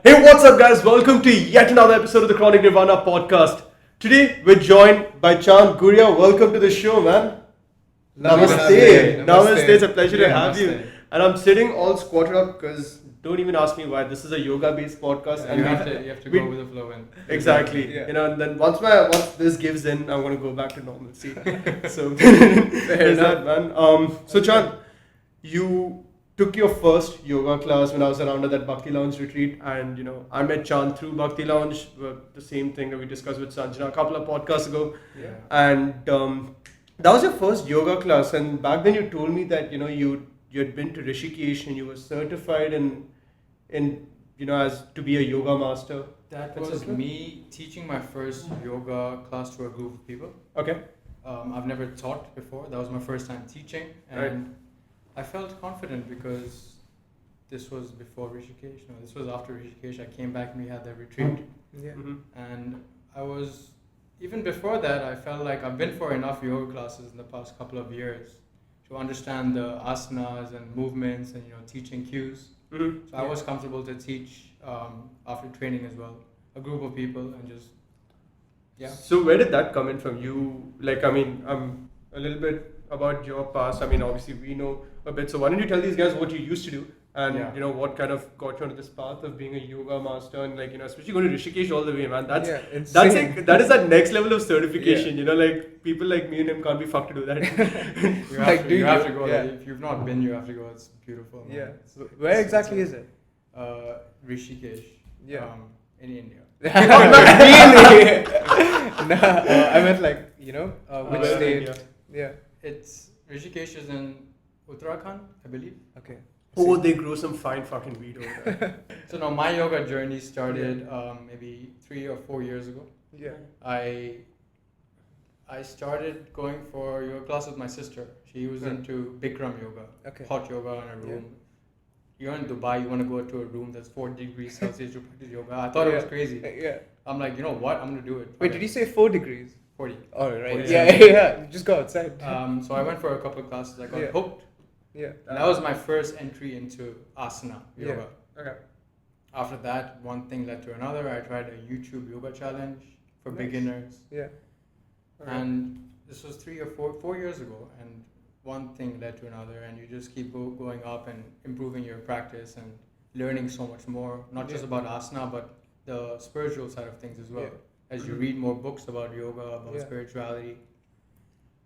Hey, what's up, guys? Welcome to yet another episode of the Chronic NIRVANA podcast. Today, we're joined by Chand Guria. Welcome to the show, man. Namaste. Namaste. It's a pleasure to have you. And I'm sitting all squatted up because don't even ask me why. This is a yoga-based podcast, and you have to go with the flow. And exactly. And then once this gives in, I'm gonna go back to normalcy. So there's that, man. So Chand, you took your first yoga class when I was around at that Bhakti Lounge retreat, and I met Chand through Bhakti Lounge, the same thing that we discussed with Sanjana a couple of podcasts ago. Yeah. And that was your first yoga class, and back then you told me that you had been to Rishikesh and you were certified in as to be a yoga master. That was me teaching my first yoga class to a group of people. Okay. I've never taught before. That was my first time teaching, and Right. I felt confident because this was before Rishikesh. No, this was after Rishikesh. I came back and we had the retreat. Yeah. Mm-hmm. And I was, even before that, I felt like I've been for enough yoga classes in the past couple of years to understand the asanas and movements and teaching cues. Mm-hmm. So I was comfortable to teach after training as well, a group of people and just So where did that come in from? You I'm a little bit about your past. Obviously we know a bit. So why don't you tell these guys what you used to do and what kind of got you onto this path of being a yoga master and especially going to Rishikesh all the way, man. That is that next level of certification. People like me and him can't be fucked to do that. you have to go. Like, if you've not been, you have to go. It's beautiful. Man. Yeah. Where exactly is it? Rishikesh. Yeah. In India. Really? No, I meant which state? India. Yeah. It's Rishikesh is in Uttarakhand, I believe. Okay. Oh, they grow some fine fucking weed over there. So now my yoga journey started maybe 3 or 4 years ago. Yeah. I started going for yoga class with my sister. She was into Bikram yoga, hot yoga in a room. You're in Dubai, you want to go to a room that's 4 degrees Celsius to practice yoga. I thought it was crazy. Yeah. I'm like, you know what? I'm going to do it. Wait, did you say 4 degrees? 40. Oh, right. 40. Yeah. You just go outside. So I went for a couple of classes. I got hooked. Yeah. And that was my first entry into asana yoga. Okay. After that, one thing led to another. I tried a YouTube yoga challenge for beginners. Yeah. And this was 3 or 4 years ago. And one thing led to another. And you just keep going up and improving your practice and learning so much more. Not just about asana, but the spiritual side of things as well. As you read more books about yoga, about spirituality.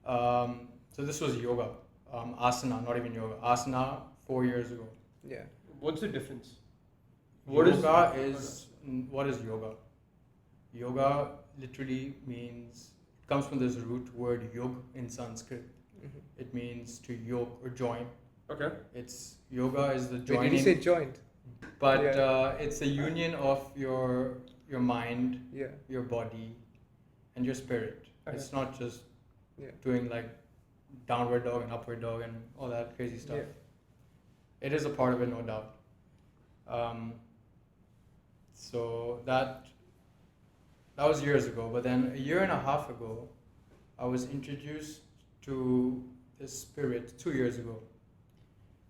So this was yoga. Asana, not even yoga. Asana 4 years ago. Yeah. What's the difference? What is yoga? Yoga literally means, it comes from this root word yog in Sanskrit. Mm-hmm. It means to yoke or join. Okay. Yoga is the joining. Wait, did you say joint? But it's a union of your mind, your body, and your spirit. Okay. It's not just doing like downward dog and upward dog and all that crazy stuff. Yeah. It is a part of it, no doubt. So that was years ago. But then a year and a half ago, I was introduced to this spirit 2 years ago.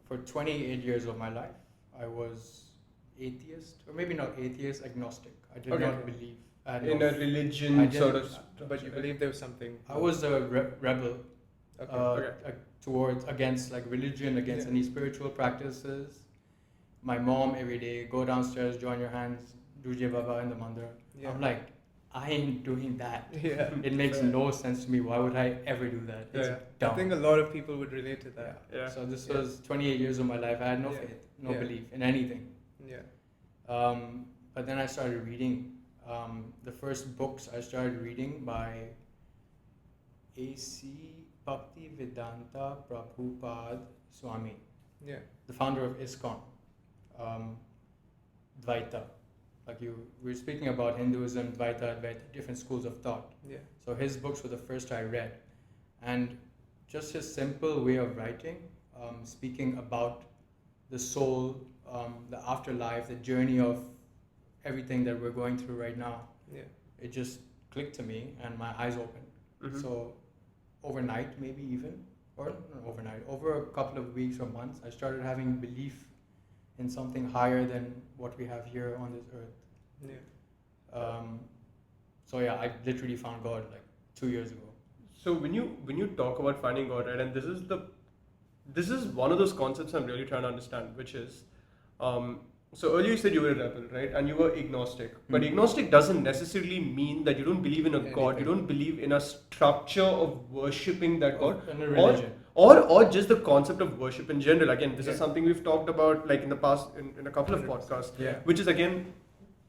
For 28 years of my life, I was atheist, or maybe not atheist, agnostic. I did not believe. In a religion sort of. But you believe there was something. I was a rebel. Against like religion, against any spiritual practices. My mom every day, go downstairs, join your hands, do Jai Baba in the mandir. Yeah. I'm like, I ain't doing that. Yeah. It makes no sense to me. Why would I ever do that? It's dumb. I think a lot of people would relate to that. Yeah. So this was 28 years of my life. I had no faith, no belief in anything. Yeah. But then I started reading. The first books I started reading by A.C. Bhakti Vedanta Prabhupada Swami, the founder of ISKCON, Dvaita. Like we were speaking about Hinduism, Dvaita, different schools of thought. Yeah. So his books were the first I read, and just his simple way of writing, speaking about the soul, the afterlife, the journey of everything that we're going through right now. Yeah. It just clicked to me, and my eyes opened. Mm-hmm. So overnight, maybe even, or not overnight, over a couple of weeks or months, I started having belief in something higher than what we have here on this earth. Yeah. So yeah, I literally found God like 2 years ago. So when you talk about finding God, right, and this is one of those concepts I'm really trying to understand, which is, so earlier you said you were a rebel, right, and you were agnostic. But agnostic doesn't necessarily mean that you don't believe in a God. You don't believe in a structure of worshipping that God, In a religion. or just the concept of worship in general. Again, this is something we've talked about like in the past in a couple of podcasts, which is again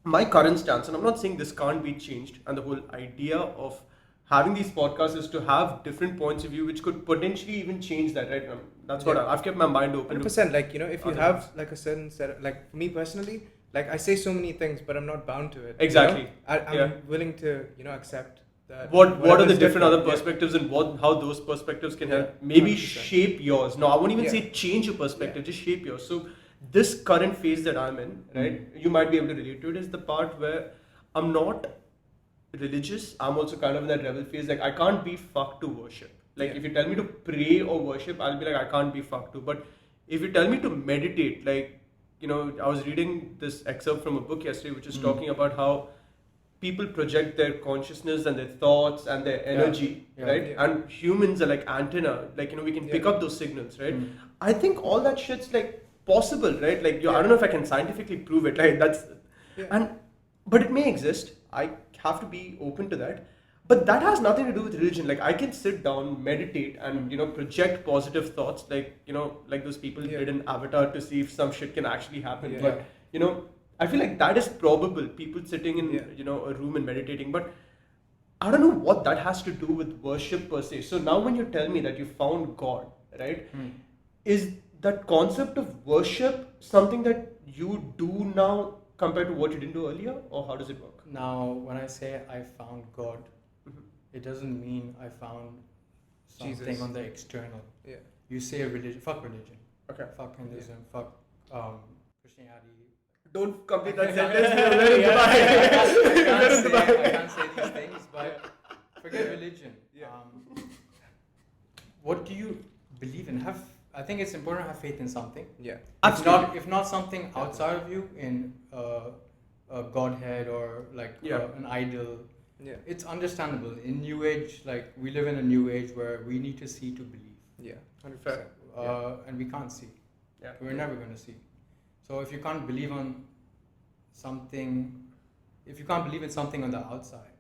my current stance, and I'm not saying this can't be changed. And the whole idea of having these podcasts is to have different points of view, which could potentially even change that, right? That's what I've kept my mind open. 100%. Like, if you have like a certain set of, like for me personally, like I say so many things, but I'm not bound to it. Exactly. I'm willing to, accept that. What are the different other perspectives and how those perspectives can help maybe 100%. Shape yours? No, I won't even say change your perspective, just shape yours. So this current phase that I'm in, right, you might be able to relate to it, is the part where I'm not religious. I'm also kind of in that rebel phase. Like, I can't be fucked to worship. Like, if you tell me to pray or worship, I'll be like, I can't be fucked to. But if you tell me to meditate, like, I was reading this excerpt from a book yesterday, which is talking about how people project their consciousness and their thoughts and their energy, right? Yeah. And humans are like antenna, like, we can pick up those signals, right? I think all that shit's like possible, right? Like, I don't know if I can scientifically prove it, like but it may exist. I have to be open to that. But that has nothing to do with religion. Like, I can sit down, meditate, and project positive thoughts, like like those people did in Avatar to see if some shit can actually happen. But I feel like that is probable. People sitting in a room and meditating, but I don't know what that has to do with worship per se. So now when you tell me that you found God, right? Is that concept of worship something that you do now compared to what you didn't do earlier, or how does it work? Now, when I say I found God, it doesn't mean I found something Jesus. On the external. Yeah. You say religion, fuck religion. Okay. Fuck Hinduism, fuck Christianity. Don't complete that sentence. I can't say these things, but forget religion. Yeah. What do you believe in? I think it's important to have faith in something. Yeah. If not something outside of you, in a godhead or like an idol. Yeah. It's understandable. In New Age, like we live in a New Age where we need to see to believe. Yeah, 100%. And we can't see. Yeah. We're never going to see. So if you can't believe on something, if you can't believe in something on the outside,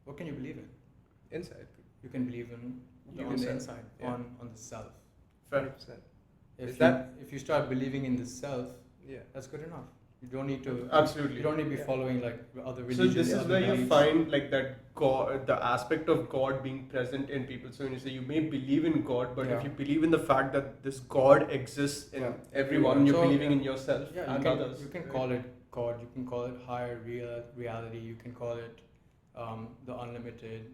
what can you believe in? Inside. You can believe in on the inside, on the self. 100%. If you start believing in the self, that's good enough. You don't need to. Absolutely. You don't need to be following like other religions. So this is where you find like that God, the aspect of God being present in people. So when you say you may believe in God, but if you believe in the fact that this God exists in everyone, you're believing in yourself and others. You can call it God. You can call it higher reality. You can call it the unlimited.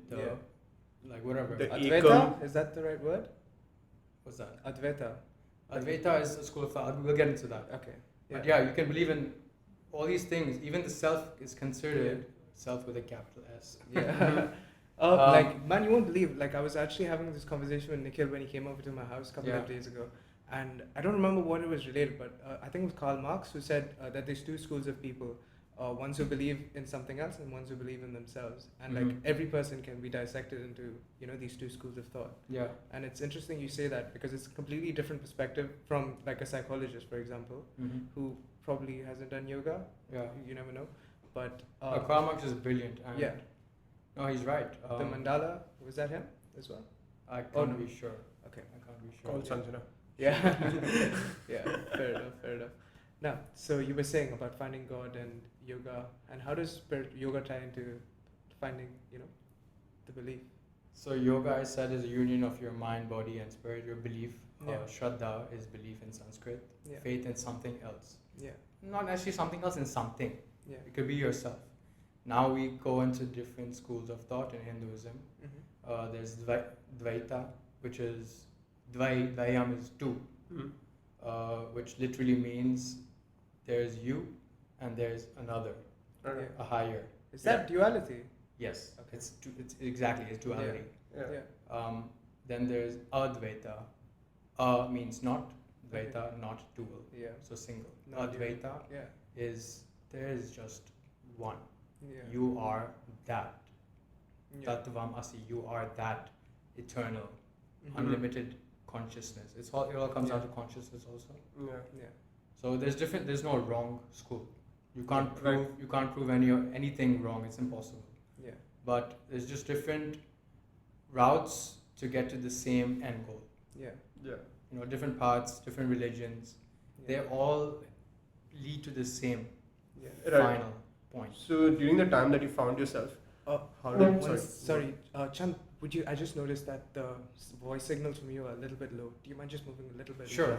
Like whatever. The Advaita? Is that the right word? What's that? Advaita. Advaita is a school of thought. We'll get into that. Okay. But you can believe in all these things. Even the self is considered self with a capital S. Yeah. Like, man, you won't believe. Like, I was actually having this conversation with Nikhil when he came over to my house a couple of days ago. And I don't remember what it was related, but I think it was Karl Marx who said that there's two schools of people. Ones who believe in something else and ones who believe in themselves. And like every person can be dissected into, these two schools of thought. Yeah. And it's interesting you say that because it's a completely different perspective from like a psychologist, for example, who probably hasn't done yoga. Yeah. You never know. But Karl Marx is brilliant. And no, he's right. The mandala, was that him as well? I can't be sure. Okay. I can't be sure. Call Sanjana. Yeah. Yeah. Fair enough. Now, so you were saying about finding God and yoga, and how does yoga tie into finding, the belief? So yoga, I said, is a union of your mind, body, and spirit. Your belief. Shraddha is belief in Sanskrit. Yeah. Faith in something else. Yeah. Not actually something else, in something. Yeah. It could be yourself. Now we go into different schools of thought in Hinduism. There's Dvaita, which is Dvayam is two, which literally means there's you and there's another, a higher. Is that duality? Yes. Okay. It's exactly, it's duality. Yeah. Then there's Advaita. Means not, Advaita, not dual. Yeah. So single. Not Advaita is there is just one. You are that. Tattvam Asi. You are that eternal, unlimited consciousness. It all comes down to consciousness also. Yeah. So there's no wrong school. You can't prove anything wrong. It's impossible. Yeah. But there's just different routes to get to the same end goal. Yeah. Yeah. Different paths, different religions. They all lead to the same final point. So during the time that you found yourself, Chand, I just noticed that the voice signals from you are a little bit low. Do you mind just moving a little bit? Sure.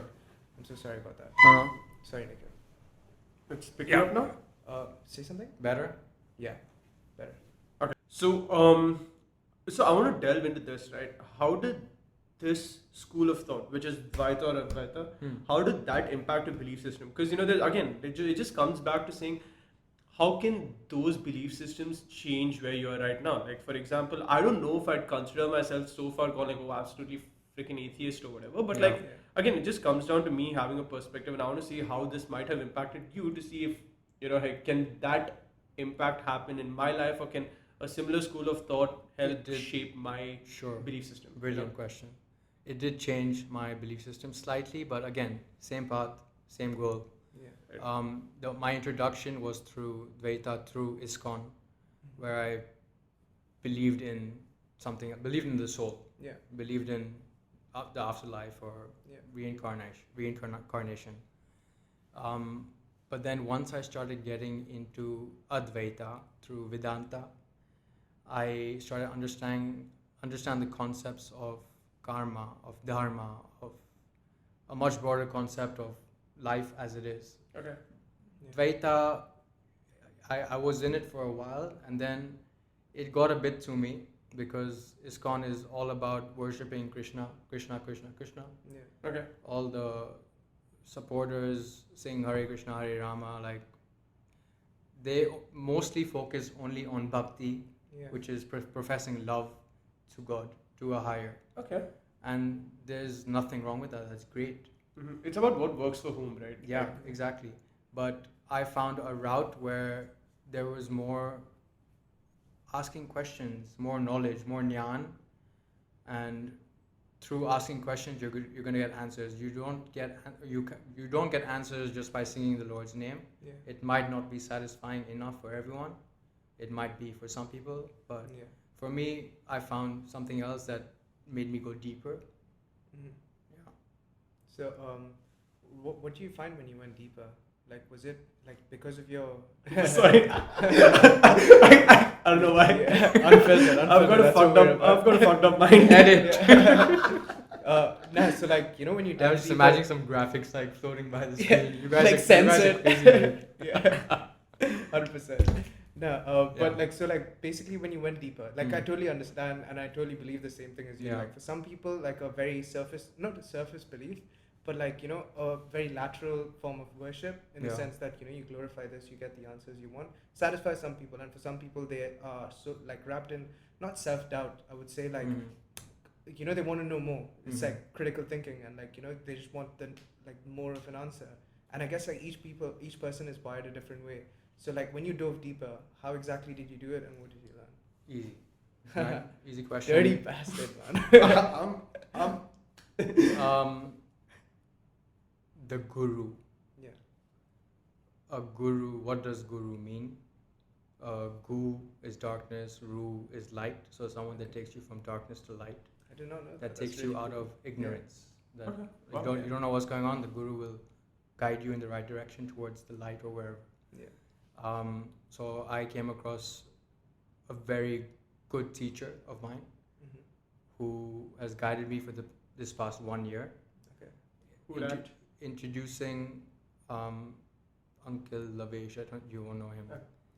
I'm so sorry about that. No. Sorry, Nikhil. it's picking up now? Say something? Better? Yeah, better. Okay. So I want to delve into this, right? How did this school of thought, which is Dvaita or Advaita, how did that impact your belief system? Because it just comes back to saying, how can those belief systems change where you are right now? Like, for example, I don't know if I'd consider myself so far gone like, oh, absolutely freaking atheist or whatever. But again, it just comes down to me having a perspective, and I want to see how this might have impacted you to see if, can that impact happen in my life, or can a similar school of thought help shape my belief system? Brilliant question. It did change my belief system slightly, but again, same path, same goal. My introduction was through Dvaita, through ISKCON, where I believed in the soul, believed in the afterlife or reincarnation. But then once I started getting into Advaita through Vedanta, I started understand the concepts of karma, of dharma, of a much broader concept of life as it is. Okay. Dvaita, I was in it for a while, and then it got a bit to me, because ISKCON is all about worshipping Krishna. Yeah. Okay. All the supporters sing Hare Krishna, Hare Rama, like they mostly focus only on bhakti, which is professing love to God, to a higher. Okay. And there's nothing wrong with that. That's great. Mm-hmm. It's about what works for whom, right? Yeah, exactly. But I found a route where there was more asking questions, more knowledge, more jnana, and through asking questions, you're going to get answers. You don't get answers just by singing the Lord's name. Yeah. It might not be satisfying enough for everyone. It might be for some people, but for me, I found something else that made me go deeper. Mm-hmm. Yeah. So, what do you find when you went deeper? Like, was it like because of your? Sorry, I don't know why. Unfiltered. I've got a fucked up mind. Edit. No, so like when you. I was just imagining some graphics like floating by the screen. You guys like are censored. crazy. Yeah. 100%. No, but basically when you went deeper, I totally understand and I totally believe the same thing as you. Like for some people, like a very not a surface belief, but a very lateral form of worship in the sense that you glorify this, you get the answers you want. Satisfies some people, and for some people they are so wrapped in not self-doubt. I would say they want to know more. It's like critical thinking, and they just want more of an answer. And I guess each person is wired a different way. So when you dove deeper, how exactly did you do it, and what did you learn? Easy. Right? Easy question. Dirty bastard, man. The guru. Yeah. A guru. What does guru mean? Gu is darkness. Ru is light. So someone that takes you from darkness to light. I did not know that. Takes you out of ignorance. Yeah. You don't know what's going on. The guru will guide you in the right direction towards the light or wherever. Yeah. So I came across a very good teacher of mine who has guided me for this past 1 year. Okay. Who that? Introducing Uncle Lavesh. You won't know him.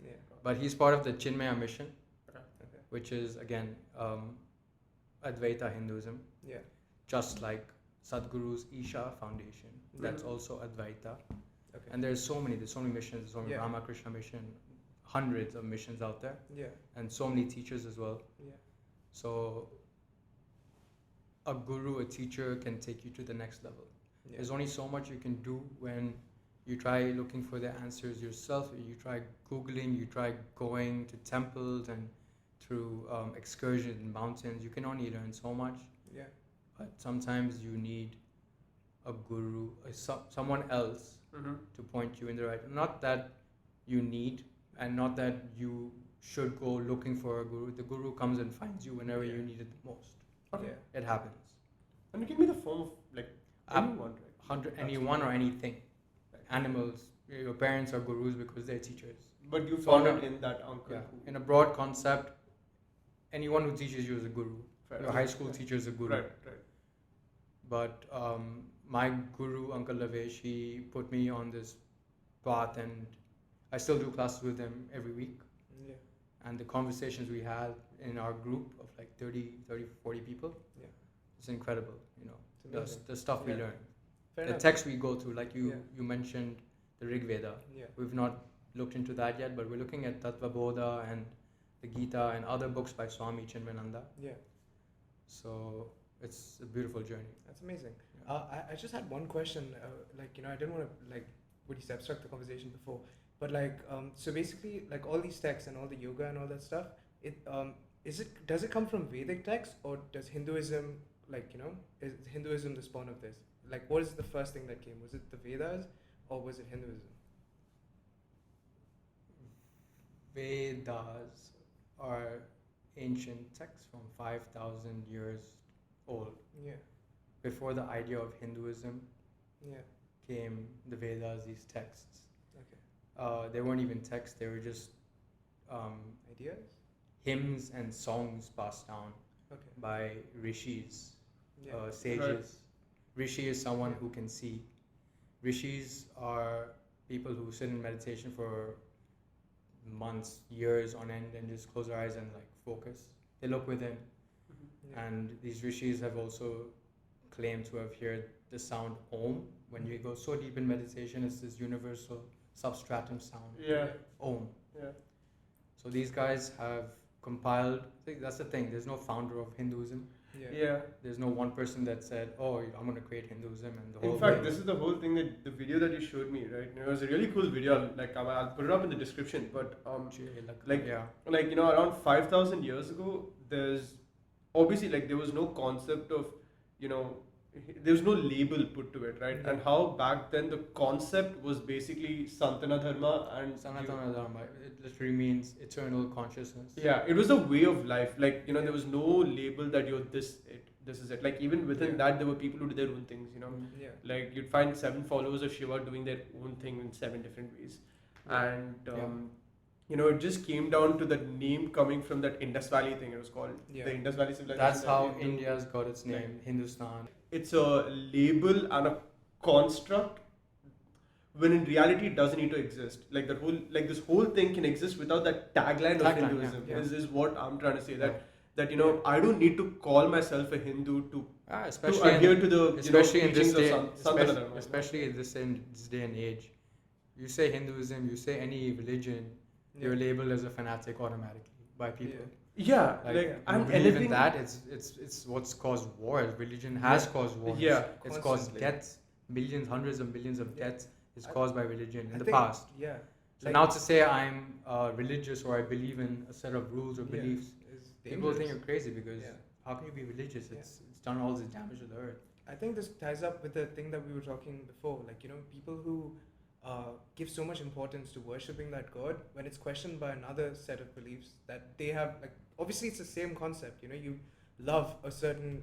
Yeah. But he's part of the Chinmaya mission, which is again Advaita Hinduism. Yeah. Just like Sadhguru's Isha Foundation. That's also Advaita. Okay. And there's so many missions, there's so many Ramakrishna mission, hundreds of missions out there. Yeah. And so many teachers as well. Yeah. So a guru, a teacher can take you to the next level. There's only so much you can do when you try looking for the answers yourself. You try Googling, you try going to temples and through excursions in mountains. You can only learn so much. Yeah. But sometimes you need a guru, someone else to point you in the right. Not that you need, and not that you should go looking for a guru. The guru comes and finds you whenever you need it the most. Okay. It happens. And it can be the form of like anyone, right? Anyone or anything. Animals. Your parents are gurus because they're teachers. But you found it in that uncle. Yeah. In a broad concept, anyone who teaches you is a guru. Fair. Your high school teacher is a guru. Right. But my guru, Uncle Lavesh, he put me on this path, and I still do classes with him every week. Yeah. And the conversations we had in our group of like 30, 40 people, it's incredible, the stuff we learn. The text we go through, like you mentioned the Rig Veda. Yeah. We've not looked into that yet, but we're looking at Tattva Bodha and the Gita and other books by Swami Chinmayananda. Yeah. So it's a beautiful journey. That's amazing. I just had one question. I didn't want to abstract the conversation before, but so basically, like all these texts and all the yoga and all that stuff, does it come from Vedic texts, or does Hinduism, is Hinduism the spawn of this? Like, what is the first thing that came? Was it the Vedas, or was it Hinduism? Vedas are ancient texts from 5,000 years old. Yeah. Before the idea of Hinduism came the Vedas, these texts. Okay. They weren't even texts, they were just ideas? Hymns and songs passed down by rishis, sages. Right. Rishi is someone who can see. Rishis are people who sit in meditation for months, years on end, and just close their eyes and focus. They look within. And these rishis have also claimed to have heard the sound Om. When you go so deep in meditation, it's this universal substratum sound. Yeah. Om. Yeah. So these guys have compiled. That's the thing. There's no founder of Hinduism. Yeah. There's no one person that said, "Oh, I'm going to create Hinduism," and the whole. In fact, this is the whole thing, that the video that you showed me, right? It was a really cool video. I'll put it up in the description. But around 5,000 years ago, there's obviously there was no concept of, there was no label put to it, right? And how back then the concept was basically Santana Dharma and Sanatana Dharma. It literally means eternal consciousness. Yeah, it was a way of life. There was no label that this is it. Even within that, there were people who did their own things. You'd find 7 followers of Shiva doing their own thing in 7 different ways, and it just came down to the name coming from that Indus Valley thing. It was called the Indus Valley civilization. That's how India's got its name, Hindustan. It's a label and a construct, when in reality it doesn't need to exist. This whole thing can exist without that tagline of Hinduism. Is what I'm trying to say. That I don't need to call myself a Hindu to adhere to the teachings of Santana Dharma. Especially in this day and age, you say Hinduism, you say any religion, you're labeled as a fanatic automatically by people. Yeah, I'm believe in that. It's what's caused wars. Religion has caused wars. Yeah, it's caused deaths. Millions, hundreds of millions of deaths is caused by religion in the past. Yeah. So now to say I'm religious or I believe in a set of rules or beliefs, people think you're crazy because how can you be religious? It's done all this damage to the earth. I think this ties up with the thing that we were talking before. People who give so much importance to worshipping that god, when it's questioned by another set of beliefs that they have, obviously it's the same concept. You love a certain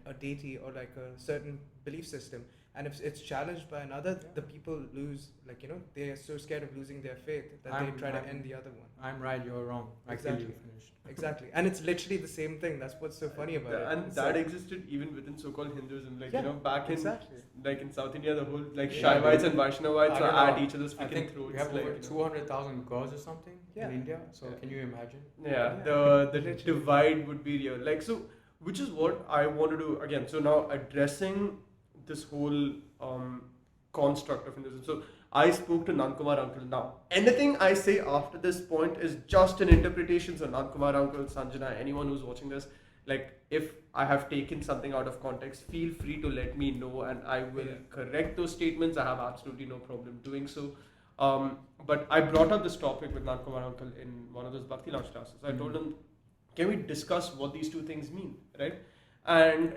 a deity or a certain belief system, and if it's challenged by another, the people lose. They are so scared of losing their faith that they try to end the other one. I'm right, you're wrong. Exactly. Exactly, and it's literally the same thing. That's what's so funny about it. And that existed even within so-called Hinduism. Back in in South India, the whole Shaivites and Vaishnavites are at each other's freaking throats. We have over 200,000 gods or something in India. So can you imagine? The divide would be real. Which is what I want to do again. So now addressing this whole construct of Hinduism. So I spoke to Nankumar uncle. Now, anything I say after this point is just an interpretation. So Nankumar uncle, Sanjana, anyone who's watching this, like if I have taken something out of context, feel free to let me know and I will correct those statements. I have absolutely no problem doing so. But I brought up this topic with Nankumar uncle in one of those Bhakti Lounge classes. I told him, can we discuss what these two things mean, right? And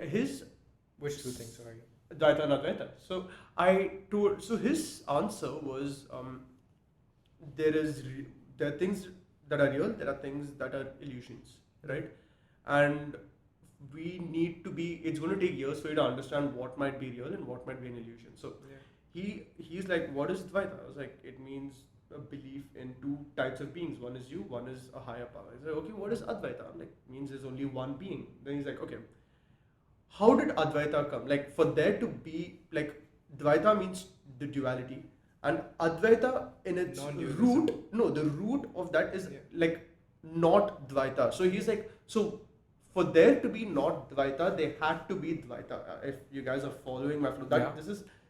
which two things are you? Dvaita and Advaita. So his answer was, there are things that are real, there are things that are illusions, right? And we need to be, it's going to take years for you to understand what might be real and what might be an illusion. So he's like, what is Dvaita? I was like, it means a belief in two types of beings. One is you, one is a higher power. He's like, okay, what is Advaita? I'm like, means there's only one being. Then he's like, okay, how did Advaita come? Like, for there to be, like, Dvaita means the duality, and Advaita in its root, the root of that is like not Dvaita. So he's like, so for there to be not Dvaita, they had to be Dvaita. If you guys are following my flow,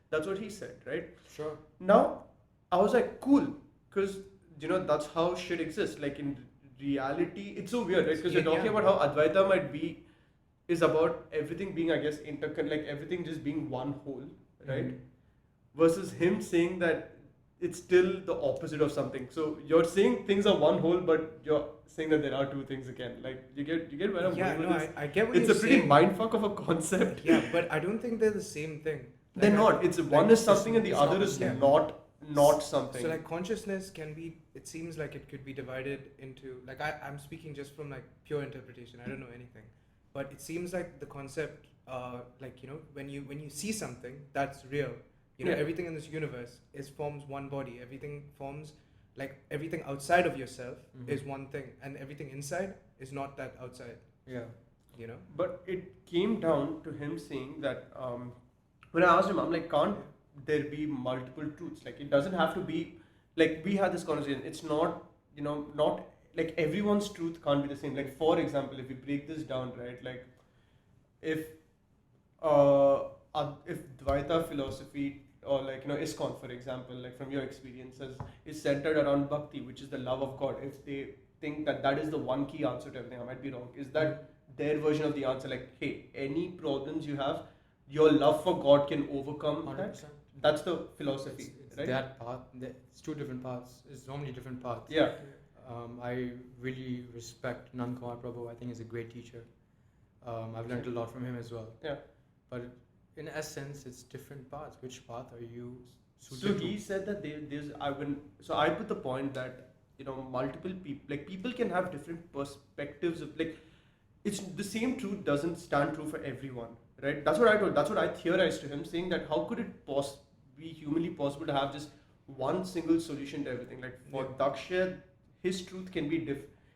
that's what he said, right? Sure. Now, I was like, cool, because that's how shit exists. Like in reality, it's so weird, right? Because you're talking about how Advaita might be is about everything being, I guess, like everything just being one whole, right? Versus him saying that it's still the opposite of something. So you're saying things are one whole, but you're saying that there are two things again. Like you get where I'm going with this? I get what it's you're a pretty saying. mindfuck of a concept. Yeah, but I don't think they're the same thing. They're not. It's one is something and the other is not something. So like consciousness can be, it seems like it could be divided into, like I'm speaking just from like pure interpretation. I don't know anything. But it seems like the concept, like, when you see something that's real, everything in this universe forms one body. Everything forms, like everything outside of yourself is one thing, and everything inside is not that outside. Yeah. But it came down to him saying that when I asked him, I'm like, can't there be multiple truths? Like it doesn't have to be, like we had this conversation. It's not, not like everyone's truth can't be the same. Like for example, if we break this down, right? Like if Dvaita philosophy or like ISKCON, for example, like from your experiences, is centered around bhakti, which is the love of God. If they think that is the one key answer to everything, I might be wrong. Is that their version of the answer? Like, hey, any problems you have, your love for God can overcome 100%. that. That's the philosophy, it's right? That path. It's two different paths. It's so many different paths. Yeah. I really respect Nankumar Prabhu. I think he's a great teacher. I've learned a lot from him as well. Yeah. But in essence, it's different paths. Which path are you So he said that I put the point that multiple people, like people can have different perspectives of, like, it's the same truth doesn't stand true for everyone, right? That's what I told. That's what I theorized to him, saying that how could it be humanly possible to have just one single solution to everything? Like for Dakshey, his truth can be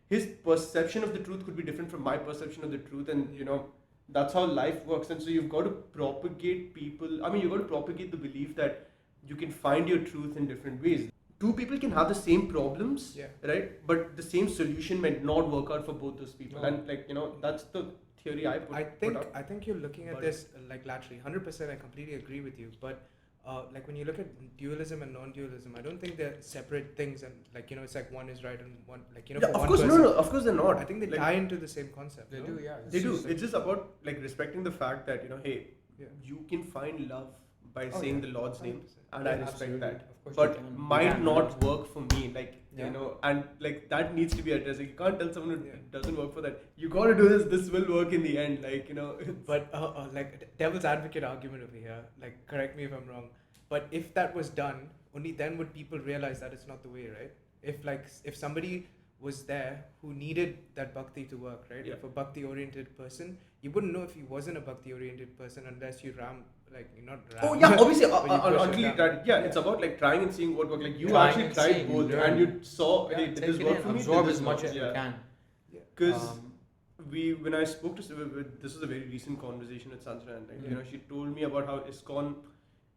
his perception of the truth could be different from my perception of the truth, and that's how life works. And so you've got to propagate you've got to propagate the belief that you can find your truth in different ways. Two people can have the same problems, right? But the same solution might not work out for both those people. No. And that's the theory I put up. I think you're looking at this like laterally. 100%, I completely agree with you. But like when you look at dualism and non-dualism, I don't think they're separate things, and like it's like one is right and one, like for of one course, person. No, of course they're not. I think they tie into the same concept. They do, yeah. They do. It's just about like respecting the fact that hey, you can find love by saying the Lord's 100%. Name, and I respect that. But might not work for me, like and like that needs to be addressed. Like, you can't tell someone it doesn't work for that. You got to do this. This will work in the end, like But like devil's advocate argument over here. Like, correct me if I'm wrong. But if that was done, only then would people realize that it's not the way, right? If somebody was there who needed that bhakti to work, right? If a bhakti oriented person, you wouldn't know if he wasn't a bhakti oriented person unless you obviously until you tried. It's about like trying and seeing what works. Like you actually tried both and you saw it does work for me. Absorb as much as you can. Because when I spoke to this was a very recent conversation with Sanjana, and she told me about how ISKCON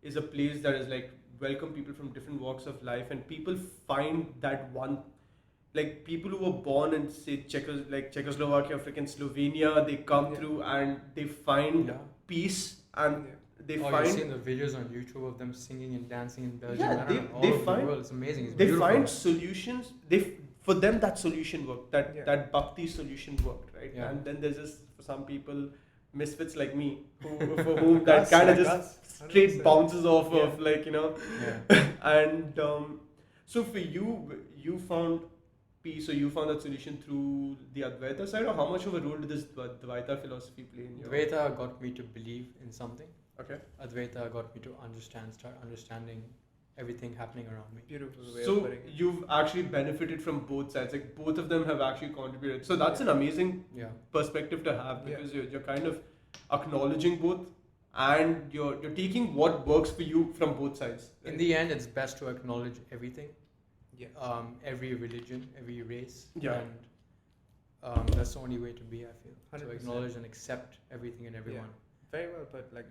is a place that is like welcome people from different walks of life, and people find that one, like people who were born in say Czechoslovakia, freaking Slovenia, they come through and they find peace and they find. You've seen the videos on YouTube of them singing and dancing in Belgium. They find the world. It's amazing. It's they beautiful. find solutions. For them that solution worked. That bhakti solution worked, right? right? Yeah. And then there's just for some people, misfits like me, for whom that kind of just straight bounces off of, like, you know. Yeah. And so for you, you found peace, or you found that solution through the Advaita side, or how much of a role did this Advaita philosophy play in your? Advaita got me to believe in something. Okay. Advaita got me to start understanding everything happening around me. Beautiful way So of putting it. you've actually benefited from both sides, like both of them have actually contributed. So that's an amazing perspective to have, because you're kind of acknowledging both, and you're taking what works for you from both sides. Right? In the end, it's best to acknowledge everything. Yeah. Every religion, every race. Yeah. And that's the only way to be, I feel. 100%. To acknowledge and accept everything and everyone. Very well put. Like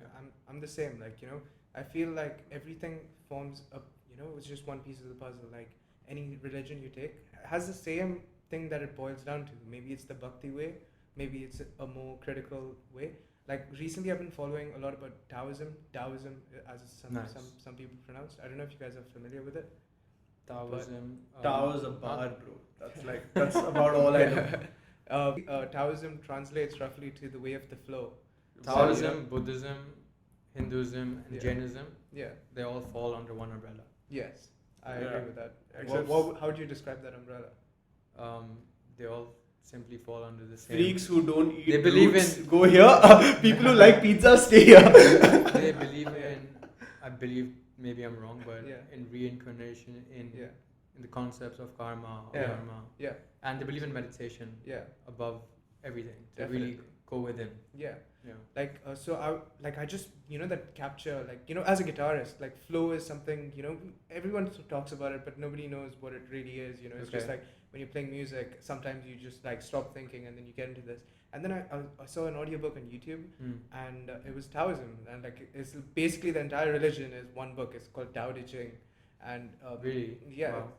I'm the same. Like, you know, I feel like everything forms a, you know, it's just one piece of the puzzle. Like any religion you take has the same thing that it boils down to. Maybe it's the bhakti way. Maybe it's a more critical way. Like recently, I've been following a lot about Taoism. Taoism, as some people pronounce. I don't know if you guys are familiar with it. Taoism. Tao is a bar, bro. That's about all I know. Taoism translates roughly to the way of the flow. Taoism, Buddhism, Hinduism, and Jainism. Yeah. They all fall under one umbrella. Yes, I agree with that. How would you describe that umbrella? They all simply fall under the same. Freaks who don't eat They believe roots, in go here. People who like pizza, stay here. They believe in. I believe, maybe I'm wrong, but in reincarnation, in the concepts of karma, dharma, and they believe in meditation. Above everything, to really go within. Like I just, you know, that capture, like, you know, as a guitarist, like flow is something, you know, everyone talks about it, but nobody knows what it really is. You know, it's just like when you're playing music, sometimes you just like stop thinking and then you get into this. And then I saw an audiobook on YouTube, and it was Taoism, and like it's basically the entire religion is one book. It's called Tao Te Ching, and really,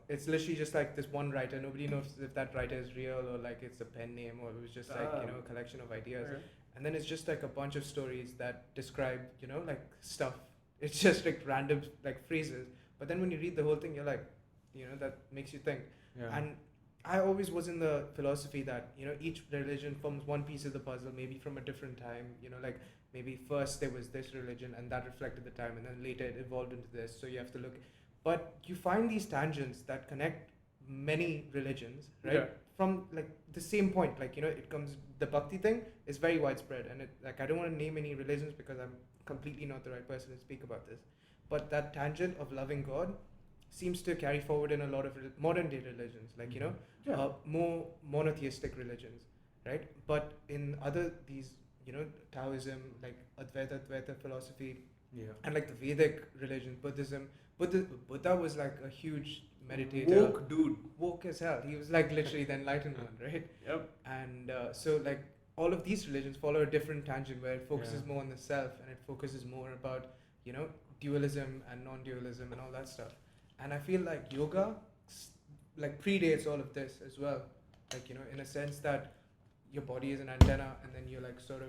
it's literally just like this one writer. Nobody knows if that writer is real or like it's a pen name or it was just like, you know, a collection of ideas. And then it's just like a bunch of stories that describe, you know, like stuff. It's just like random like phrases. But then when you read the whole thing, you're like, you know, that makes you think. And I always was in the philosophy that, you know, each religion forms one piece of the puzzle, maybe from a different time. You know, like maybe first there was this religion and that reflected the time, and then later it evolved into this. So you have to look. But you find these tangents that connect many religions, right? From like the same point, like, you know, it comes, the bhakti thing is very widespread, and it, like, I don't want to name any religions because I'm completely not the right person to speak about this, but that tangent of loving God seems to carry forward in a lot of modern day religions, like, you know, more monotheistic religions, right? But in other, these, you know, Taoism, like Advaita philosophy, and like the Vedic religion, Buddhism, Buddha was like a huge meditator. Woke as hell. He was like literally the enlightened one, right? And so like all of these religions follow a different tangent where it focuses more on the self, and it focuses more about, you know, dualism and non-dualism and all that stuff. And I feel like yoga like predates all of this as well, like, you know, in a sense that your body is an antenna, and then you're like sort of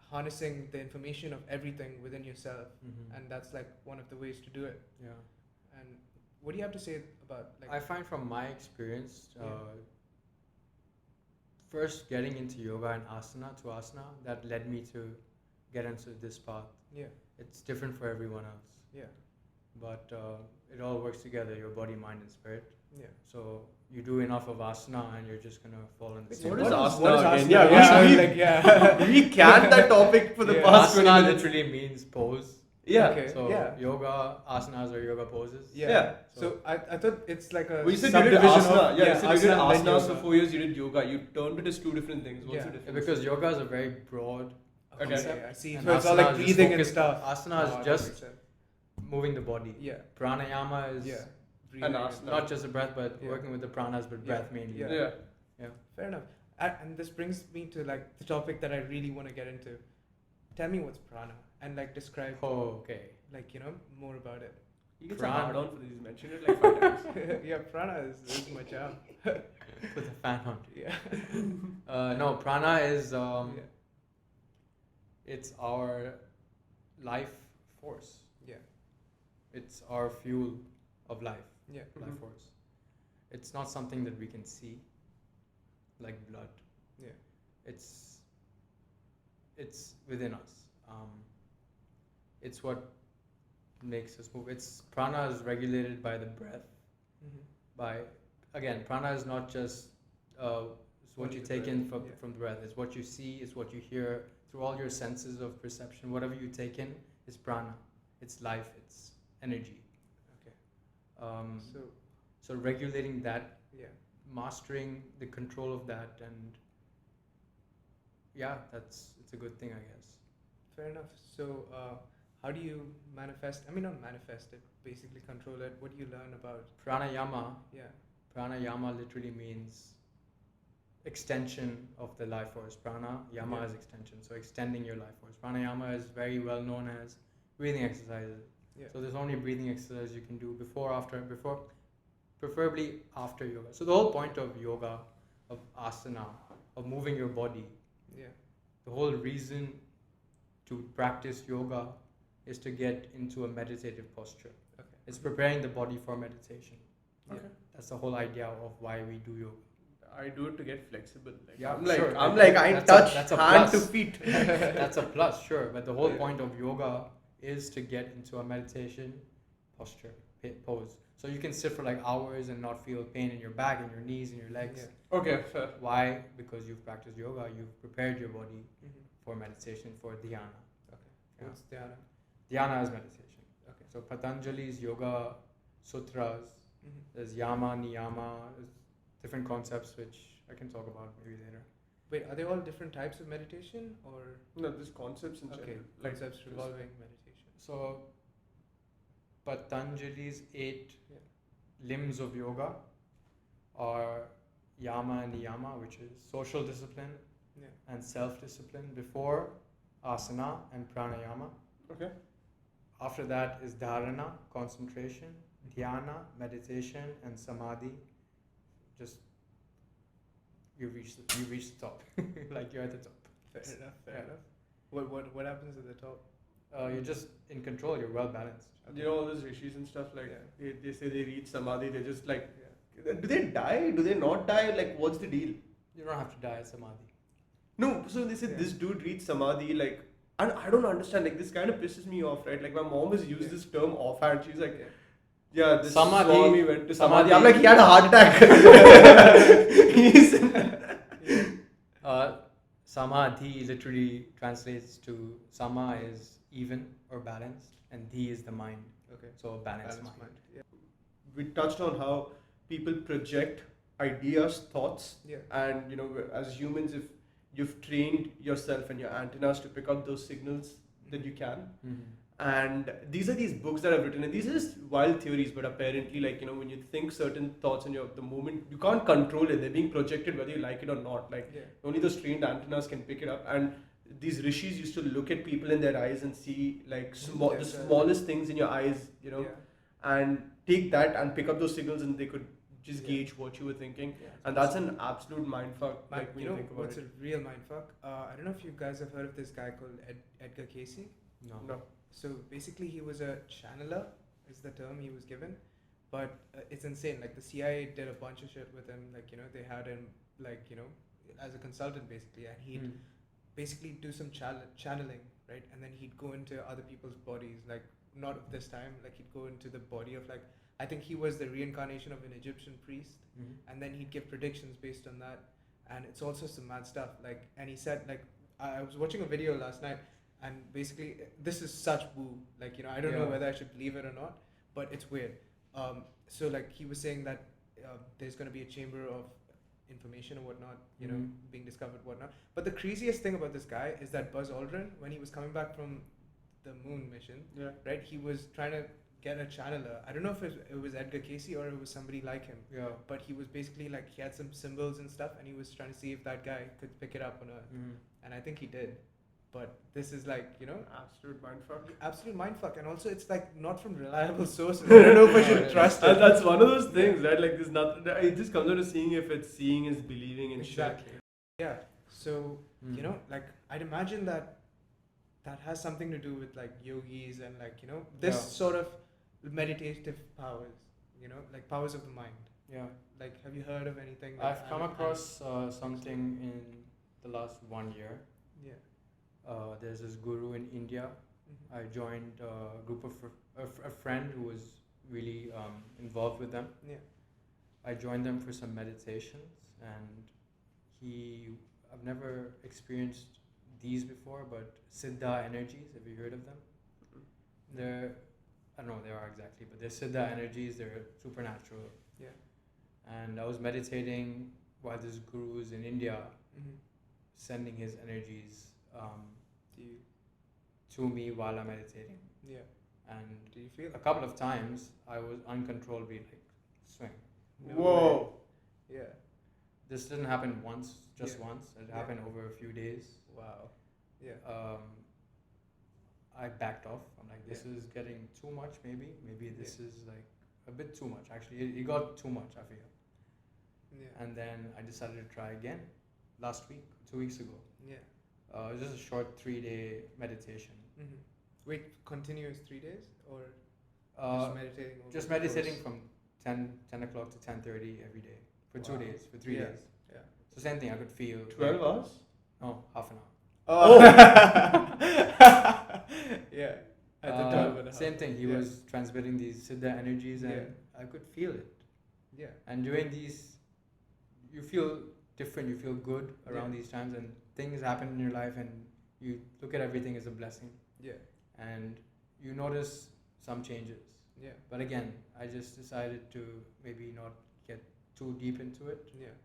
harnessing the information of everything within yourself, and that's like one of the ways to do it. And what do you have to say about, like, I find from my experience, first getting into yoga and asana, that led me to get into this path. It's different for everyone else. But it all works together, your body, mind, and spirit. So you do enough of asana and you're just gonna fall in the same. What is asana again? We canned that topic for the past 20 asana minutes. literally means pose. Yoga, asanas are yoga poses. So I thought it's like a you said you did asana. You said you did asanas for 4 years, you did yoga. You termed it as two different things. What's the difference? Because yoga is a very broad concept. I see. And So it's all like breathing and stuff. Asana is just moving the body. Pranayama is not just the breath, but working with the pranas, but breath mainly. Fair enough. And this brings me to like the topic that I really want to get into. Tell me what's prana, and like describe. Like, you know, more about it. You get some hard on for these. Mentioned it like 5 times. Prana is my jam. Put the fan on. No, prana is it's our life force. It's our fuel of life. Life force. It's not something that we can see, like blood. it's within us. It's what makes us move. It's prana is regulated by the breath. Prana is not just it's what you take in from the breath. It's what you see. It's what you hear through all your senses of perception. Whatever you take in is prana. It's life. It's energy. So regulating that, mastering the control of that, and it's a good thing, I guess. Fair enough. So how do you manifest? I mean, not manifest it. Basically, control it. What do you learn about pranayama? Yeah. Pranayama literally means extension of the life force. Prana, yama is extension. So extending your life force. Pranayama is very well known as breathing exercises. Yeah. So there's only breathing exercises you can do before, preferably after yoga. So the whole point of yoga, of asana, of moving your body, the whole reason to practice yoga is to get into a meditative posture. Okay. It's preparing the body for meditation. Okay. That's the whole idea of why we do yoga. I do it to get flexible. I'm like I touch that's a hand plus. to feet. That's a plus, sure. But the whole point of yoga is to get into a meditation posture, pose. So you can sit for like hours and not feel pain in your back, in your knees, in your legs. Yeah. Okay, fair. Why? Because you've practiced yoga, you've prepared your body for meditation, for dhyana. Okay. What's dhyana? Dhyana is meditation. Okay. So Patanjali's yoga sutras, there's yama, niyama, there's different concepts which I can talk about maybe later. Wait, are they all different types of meditation, or no? There's concepts in general. Concepts revolving meditation. So Patanjali's 8 limbs of yoga are yama and niyama, which is social discipline and self-discipline before asana and pranayama. Okay. After that is dharana, concentration, dhyana, meditation, and samadhi. Just you reach the top, like you're at the top. Fair enough. What happens at the top? You're just in control. You're well balanced. You know all those rishis and stuff, like they say they reach samadhi. They're just like, do they die? Do they not die? Like, what's the deal? You don't have to die at samadhi. No, so they said this dude reached samadhi, like, and I don't understand. Like, this kind of pisses me off, right? Like, my mom has used this term offhand. She's like, this Samadhi, Swami went to samadhi. I'm like, he had a heart attack. Samadhi literally translates to sama is even or balanced, and dhi is the mind. Okay. So a balanced mind. Yeah. We touched on how people project ideas, thoughts, and as humans, if you've trained yourself and your antennas to pick up those signals that you can. And these are these books that I've written, and these are just wild theories, but apparently, like, when you think certain thoughts in the moment, you can't control it. They're being projected whether you like it or not. Like, only those trained antennas can pick it up. And these rishis used to look at people in their eyes and see, like, the smallest things in your eyes, and take that and pick up those signals, and they could just gauge what you were thinking. And that's an absolute mindfuck. Like, when you think about what's a real mindfuck? I don't know if you guys have heard of this guy called Edgar Casey. No. So basically, he was a channeler, is the term he was given, but it's insane. Like, the CIA did a bunch of shit with him. Like, they had him, like, as a consultant basically, and he'd basically do some channeling, right? And then he'd go into other people's bodies, like, not this time. Like, he'd go into the body of, like, I think he was the reincarnation of an Egyptian priest, and then he'd give predictions based on that. And it's also some mad stuff. Like, and he said, like, I was watching a video last night. And basically, this is such woo. Like, I don't know whether I should believe it or not, but it's weird. So, like, he was saying that there's going to be a chamber of information or whatnot, being discovered, whatnot. But the craziest thing about this guy is that Buzz Aldrin, when he was coming back from the moon mission, right, he was trying to get a channeler. I don't know if it was Edgar Casey or it was somebody like him. But he was basically, like, he had some symbols and stuff, and he was trying to see if that guy could pick it up on Earth. And I think he did. But this is like, absolute mindfuck. Absolute mindfuck. And also, it's like not from reliable sources. I don't know if I should trust it. And that's one of those things, right? Like, there's nothing. It just comes down to seeing if it's seeing is believing in shit. Yeah. So, like, I'd imagine that has something to do with, like, yogis and, like, this sort of meditative powers, like powers of the mind. Yeah. Like, have you heard of anything? I've come across something in the last 1 year. Yeah. There's this guru in India. I joined a group of a friend who was really involved with them. Yeah. I joined them for some meditations, and I've never experienced these before, but Siddha energies. Have you heard of them? They're, I don't know what they are exactly, but they're Siddha energies. They're supernatural. Yeah. And I was meditating while this guru is in India, sending his energies to me while I'm meditating. Yeah. And do you feel a couple of times I was uncontrollably like swing. Whoa. Yeah. This didn't happen once, just Yeah. once. It happened over a few days. Wow. Yeah. I backed off. I'm like, this is getting too much. Maybe this is like a bit too much. Actually, it got too much, I feel. Yeah. And then I decided to try again last week, 2 weeks ago. Yeah. It was just a short 3-day meditation. Wait, continuous 3 days or Just meditating? Just meditating from 10 o'clock to 10:30 every day for 2 days, for 3 days. Yeah. So same thing, I could feel 12 hours? No, half an hour. Oh. Yeah. At the 12 and a half. Same thing. He was transmitting these Siddha energies, and I could feel it. Yeah. And during these, you feel different. You feel good around these times, and things happen in your life, and you look at everything as a blessing. Yeah. And you notice some changes. Yeah. But again, I just decided to maybe not get too deep into it. Yeah.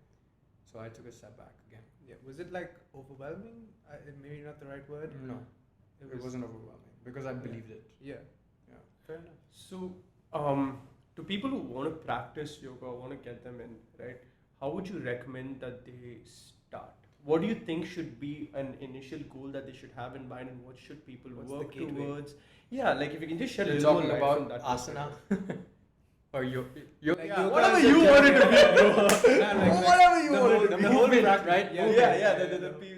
So I took a step back again. Yeah. Was it like overwhelming? Maybe not the right word. No, it wasn't overwhelming because I believed it. Yeah. Yeah. Fair enough. So, to people who want to practice yoga, want to get them in, right? How would you recommend that they start? What do you think should be an initial goal that they should have in mind, and what should people work towards? Yeah, like if you can just shed a little more light about from that asana or whatever you want it to be, bro. Whatever you want it to be. The whole practice, right?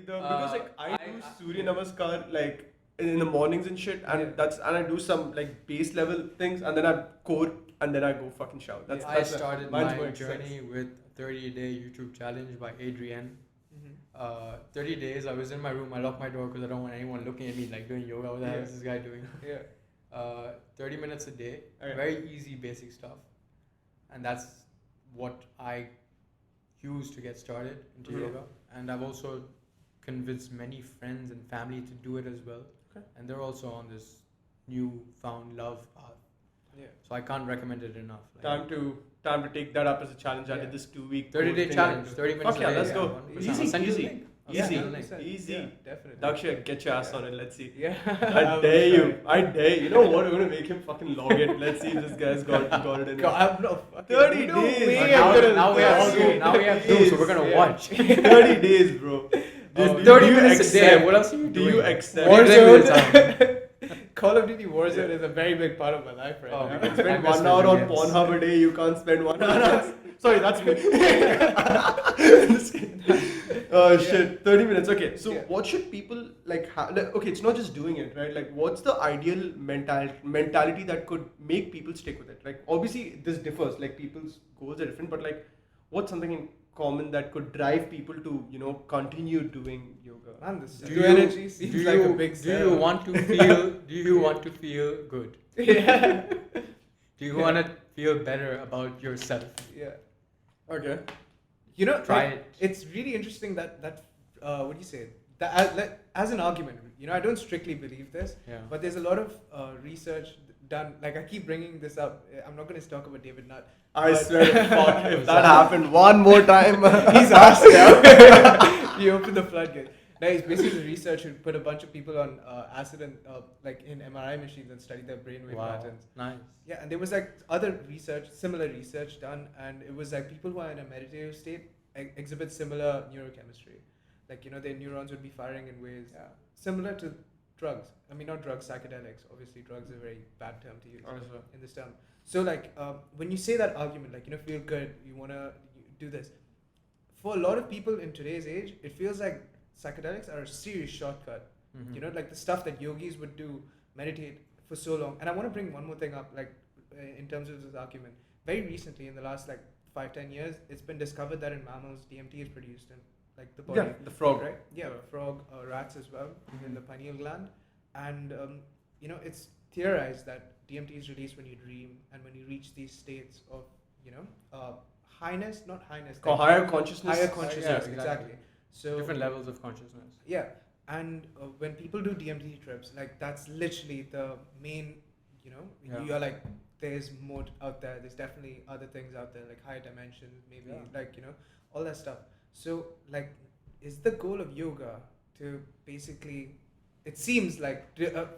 Because like I do Surya Namaskar like in the mornings and shit, and I do some like base level things, and then I core, and then I go fucking shout. I started my journey with 30-day YouTube challenge by Adrienne. 30 days I was in my room, I locked my door because I don't want anyone looking at me like doing yoga. What the hell is this guy doing? 30 minutes a day, very easy basic stuff, and that's what I use to get started into yoga. And I've also convinced many friends and family to do it as well, and they're also on this newfound love path. So I can't recommend it enough. Time to take that up as a challenge. I did this 2-week 30-day challenge, 30 minutes a day. Let's go. Easy. Yeah, definitely. Dakshay, get your ass on it. Let's see. Yeah. I dare you. You know what? We're gonna make him fucking log it. Let's see if this guy's got it in. I'm not fucking 30 days. Now we have two, so we're gonna watch. 30 days, bro. 30 minutes a day. What else are you doing? Do you accept? Warzone. Call of Duty Warzone is a very big part of my life right now. You can spend 1 hour on Pornhub a day. You can't spend 1 hour. Sorry, that's me. Oh shit, 30 minutes. Okay, so what should people like? Okay, it's not just doing it, right? Like, what's the ideal mentality that could make people stick with it? Like, obviously, this differs. Like, people's goals are different, but like, what's something in common that could drive people to continue doing yoga? Man, this energy seems like a big sell. Do you want to feel good? Yeah. Do you want to feel better about yourself? Yeah. Okay. Try it. It's really interesting that what do you say? That as an argument, I don't strictly believe this, but there's a lot of research done. Like, I keep bringing this up. I'm not going to talk about David Nutt. I swear to fuck, if that happened one more time, he's asked now. You open the floodgate. No, it's basically research who put a bunch of people on acid and like in MRI machines and studied their brainwave patterns. Nice. Yeah, and there was like other research, similar research done, and it was like people who are in a meditative state exhibit similar neurochemistry. Like, their neurons would be firing in ways similar to drugs. I mean, not drugs, psychedelics. Obviously, drugs are a very bad term to use in this term. So, like, when you say that argument, like, feel good, you want to do this. For a lot of people in today's age, it feels like psychedelics are a serious shortcut. Like the stuff that yogis would do, meditate for so long. And I want to bring one more thing up, like, in terms of this argument. Very recently, in the last, like, 5-10 years, it's been discovered that in mammals, DMT is produced in like the body. Yeah, the frog. Right? Yeah, frog, rats as well, in the pineal gland. And, it's theorized that DMT is released when you dream and when you reach these states of, highness, not highness. Higher consciousness. Higher consciousness, Yeah, exactly. So different levels of consciousness. yeah, and when people do DMT trips, like that's literally the main, you're like, there's more out there. There's definitely other things out there, like higher dimensions, maybe like, all that stuff. So like, is the goal of yoga to basically, it seems like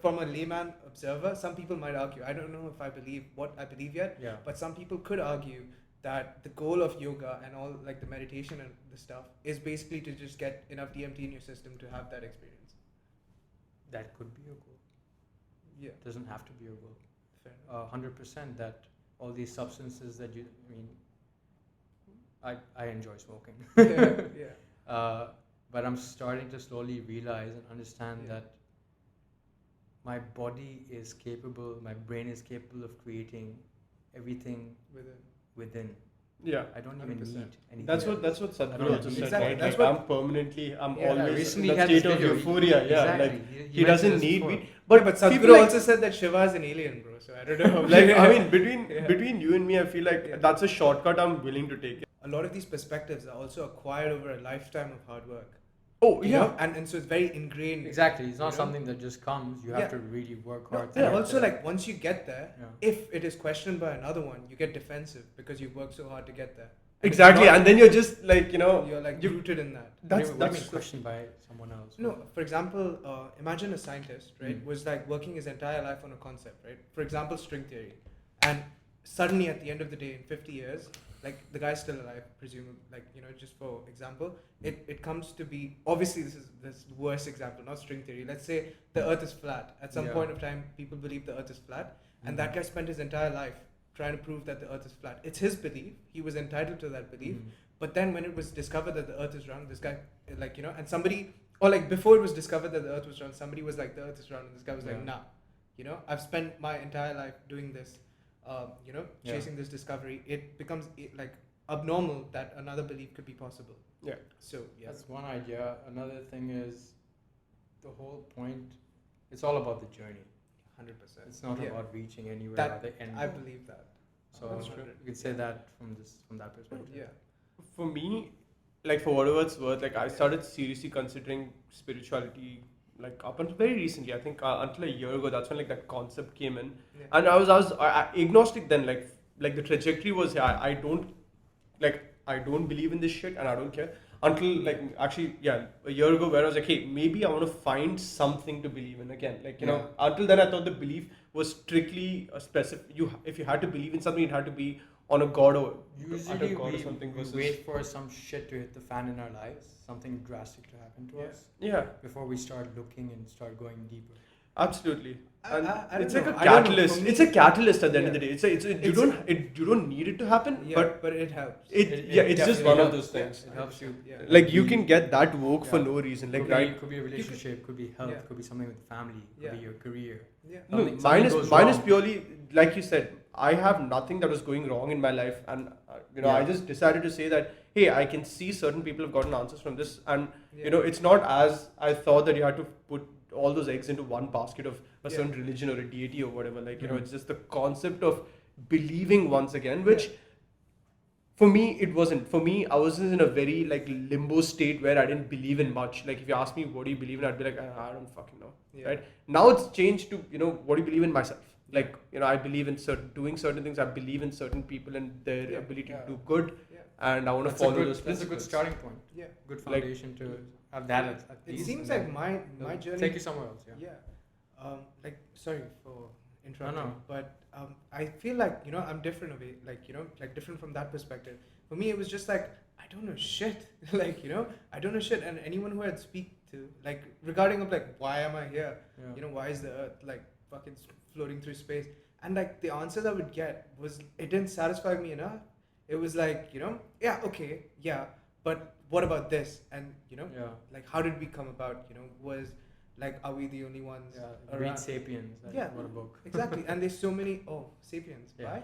from a layman observer, some people might argue, I don't know if I believe what I believe yet, but some people could argue that the goal of yoga and all like the meditation and the stuff is basically to just get enough DMT in your system to have that experience. That could be a goal. Yeah. It doesn't have to be a goal. Fair enough. 100% that all these substances that I enjoy smoking. Yeah. But I'm starting to slowly realize and understand that my body is capable, my brain is capable of creating everything within. Yeah. I don't even 100%. need anything. That's what Sadhguru also said, exactly. right? That's like, what I'm Yeah, always recently in he that had state this of video. euphoria. Yeah, Exactly. like He doesn't mentioned this need before. weed. but people Sadhguru like- also said that Shiva is an alien, bro. So I don't know. like I mean, between Yeah. between you and me, I feel like Yeah. that's a shortcut I'm willing to take. A lot of these perspectives are also acquired over a lifetime of hard work. Oh You know? And so it's very ingrained. Exactly. It's not you know? something that just comes. You have to really work hard. to And get also, there. like, once you get there, if it is questioned by another one, you get defensive because you've worked so hard to get there. And Exactly, it's not- and then you're just like you're like you- rooted in that. What do you that's mean questioned by someone else? No, for example, imagine a scientist, right, was like working his entire life on a concept, right? For example, string theory. And suddenly at the end of the day, in 50 years, like the guy's still alive, presumably, like, just for example, it comes to be, obviously this is this worst example, not string theory. Let's say the earth is flat. At some point of time, people believe the earth is flat. And that guy spent his entire life trying to prove that the earth is flat. It's his belief. He was entitled to that belief. But then when it was discovered that the earth is round, this guy, like, and somebody, or like before it was discovered that the earth was round, somebody was like, the earth is round. And this guy was like, nah, I've spent my entire life doing this, chasing this discovery. It becomes like abnormal that another belief could be possible. Yeah. So, yeah. That's one idea. Another thing is the whole point, it's all about the journey. 100%. It's not about reaching anywhere That, at the end. I believe that. So That's true. you could say that from that perspective. Yeah. For me, like for whatever it's worth, like I started seriously considering spirituality like up until very recently. I think until a year ago, that's when like that concept came in, and I was agnostic then. Like the trajectory was I don't believe in this shit and I don't care until like actually a year ago where I was like, hey, maybe I want to find something to believe in again. Like until then I thought the belief was strictly a specific. If you had to believe in something, it had to be on a god or Usually god we, or something. we wait for some shit to hit the fan in our lives, something drastic to happen to us, before we start looking and start going deeper. Absolutely. And I it's don't like know. a I don't know. catalyst. For me- It's a catalyst at the end of the Yeah. day. You don't need it to happen, but it helps. it's just one of those things. It helps you. Yeah. Like you can get that woke for no reason. Like Could be a relationship, could be health, could be something with family, could be your career. Yeah. No, Something mine is goes wrong. purely like you said. I have nothing that was going wrong in my life, and I just decided to say that hey, I can see certain people have gotten answers from this, and it's not as I thought that you had to put all those eggs into one basket of a certain religion or a deity or whatever. Like it's just the concept of believing once again, which. For me, it wasn't. For me, I was in a very like limbo state where I didn't believe in much. Like if you ask me what do you believe in, I'd be like, I don't fucking know. Yeah. Right? Now it's changed to what do you believe in myself? Like I believe in doing certain things. I believe in certain people and their ability to do good, and I want to follow those principles. That's a good starting point. Yeah. Good foundation to have that at It least, seems and like then my journey. take you somewhere else. Yeah. Yeah. Like sorry for interrupting, No. but I feel like I'm different of it. Like different from that perspective. For me, it was just like I don't know shit. Like I don't know shit, and anyone who I'd speak to, like regarding of like why am I here? Why is the earth like fucking floating through space? And like the answers I would get was it didn't satisfy me enough. It was like but what about this? And like how did we come about? Was like are we the only ones? Read *Sapiens*. What a book. Exactly. And there's so many. *Sapiens*. Yeah.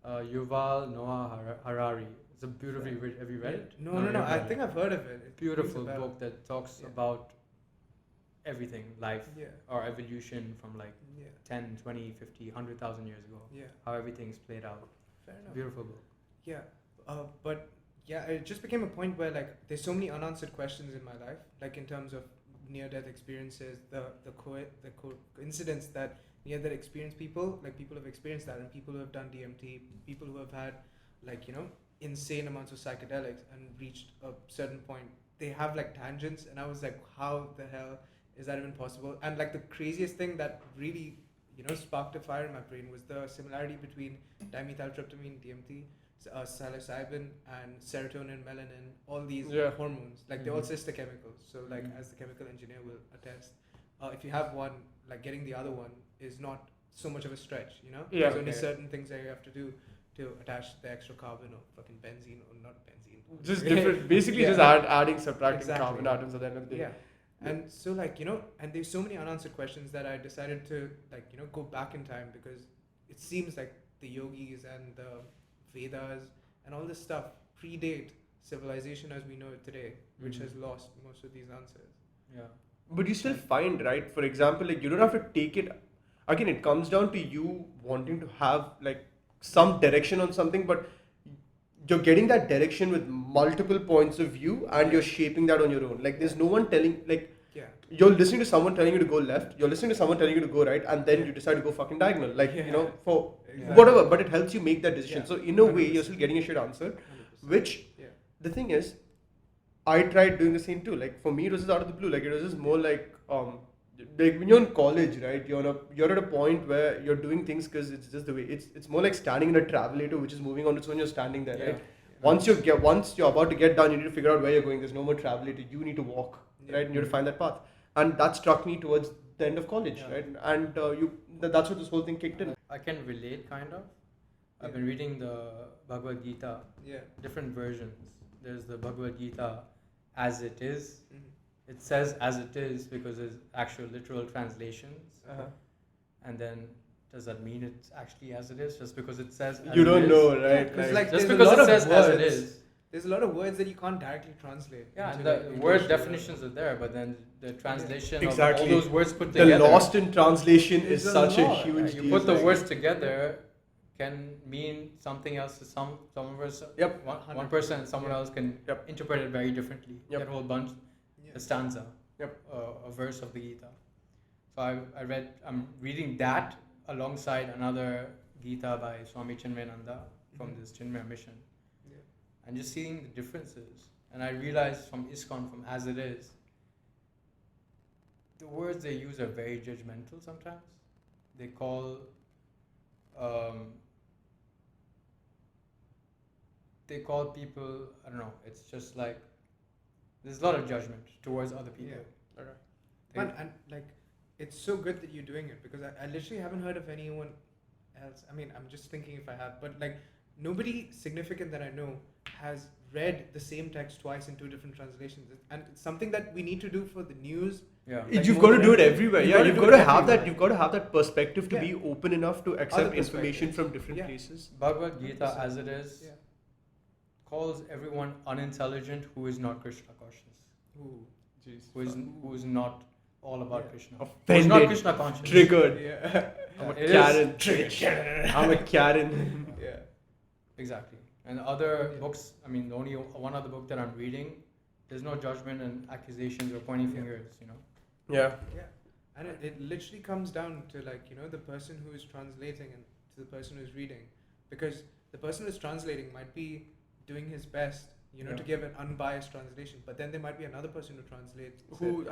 Why? Yuval Noah Harari. It's a beautifully written. Have you read it? No. I think I've heard of it. It Beautiful book that talks about everything, life or evolution from like 10, 20, 50, 100,000 years ago. Yeah. How everything's played out. Fair enough. Beautiful book. Yeah. But yeah, it just became a point where like there's so many unanswered questions in my life, like in terms of near-death experiences, the coincidence that near-death experience people, like people have experienced that, and people who have done DMT, people who have had like, you know, insane amounts of psychedelics and reached a certain point, they have like tangents, and I was like, how the hell is that even possible? And like the craziest thing that really, you know, sparked a fire in my brain was the similarity between dimethyltryptamine, DMT, psilocybin, and serotonin, melanin, all these hormones, like they're all sister chemicals. So like as the chemical engineer will attest, if you have one, like getting the other one is not so much of a stretch, you know? There's only certain things that you have to do to attach the extra carbon or fucking benzene or not benzene. Just different, basically just adding, subtracting carbon atoms at the end of the day. Yeah. And so like, you know, and there's so many unanswered questions that I decided to like, you know, go back in time, because it seems like the yogis and the Vedas and all this stuff predate civilization as we know it today, which has lost most of these answers. Yeah. But you still find, right? For example, like you don't have to take it. Again, it comes down to you wanting to have like some direction on something, but you're getting that direction with multiple points of view, and you're shaping that on your own. Like there's no one telling, like you're listening to someone telling you to go left, you're listening to someone telling you to go right, and then you decide to go fucking diagonal. Like, you know, for whatever, but it helps you make that decision. So in a way, you're still getting your shit answered, 100%. Which the thing is, I tried doing the same too. Like for me, it was just out of the blue. Like it was just more like when you're in college, right? You're at a point where you're doing things because it's just the way. It's more like standing in a travelator which is moving on its own. You're standing there, right? Once you're about to get down, you need to figure out where you're going. There's no more travelator. You need to walk, right? And you have to find that path. And that struck me towards the end of college, right? And that's what this whole thing kicked in. I can relate, kind of. I've been reading the Bhagavad Gita, different versions. There's the Bhagavad Gita as it is. It says as it is because there's actual literal translations. And then does that mean it's actually as it is just because it says as you don't it know, is? right? Yeah, like just because it says as it is. There's a lot of words that you can't directly translate. Yeah, and the word definitions are there, but then the translation of all those words put the together. The lost in translation is such a huge deal. You put the words together can mean something else to some person. One person, someone else can interpret it very differently. That whole bunch, a stanza, a verse of the Gita. So I'm reading that alongside another Gita by Swami Chinmayananda from this Chinmaya mission. And just seeing the differences. And I realized from ISKCON, from as it is, the words they use are very judgmental sometimes. They call people, I don't know, it's just like, there's a lot of judgment towards other people. And like, it's so good that you're doing it, because I literally haven't heard of anyone else. I mean, I'm just thinking if I have, but like, nobody significant that I know has read the same text twice in two different translations, and it's something that we need to do for the news. Like you've got to do it everywhere. You've got to have that. You've got to have that perspective to be open enough to accept information from different places. Bhagavad Gita, as it is, calls everyone unintelligent who is not Krishna conscious. Who is not all about Krishna. Offended. Who is not Krishna conscious. Triggered. I'm a Karen. I'm a Karen. Exactly. And other books, I mean, only one other book that I'm reading, there's no judgment and accusations or pointing fingers, you know. Yeah. And it literally comes down to like, you know, the person who is translating and to the person who's reading, because the person who's translating might be doing his best, you know, to give an unbiased translation, but then there might be another person who translates who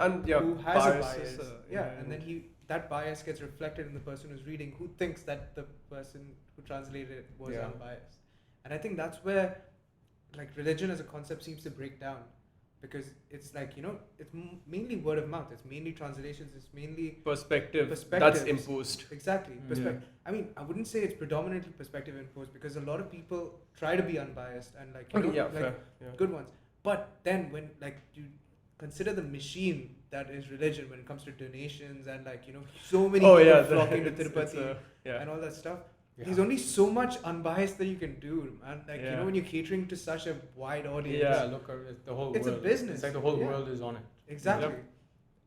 has a bias. And then that bias gets reflected in the person who's reading, who thinks that the person who translated it was unbiased. And I think that's where like religion as a concept seems to break down, because it's like, you know, it's mainly word of mouth, it's mainly translations, it's mainly perspective that's imposed. Exactly. I mean, I wouldn't say it's predominantly perspective imposed, because a lot of people try to be unbiased and like, you know, good ones. But then when like you consider the machine that is religion when it comes to donations and like, you know, so many people flocking to Tirupati and all that stuff, There's only so much unbiased that you can do, man. Like, when you're catering to such a wide audience. Yeah, look, the whole world. It's a business. It's like the whole world is on it. Exactly.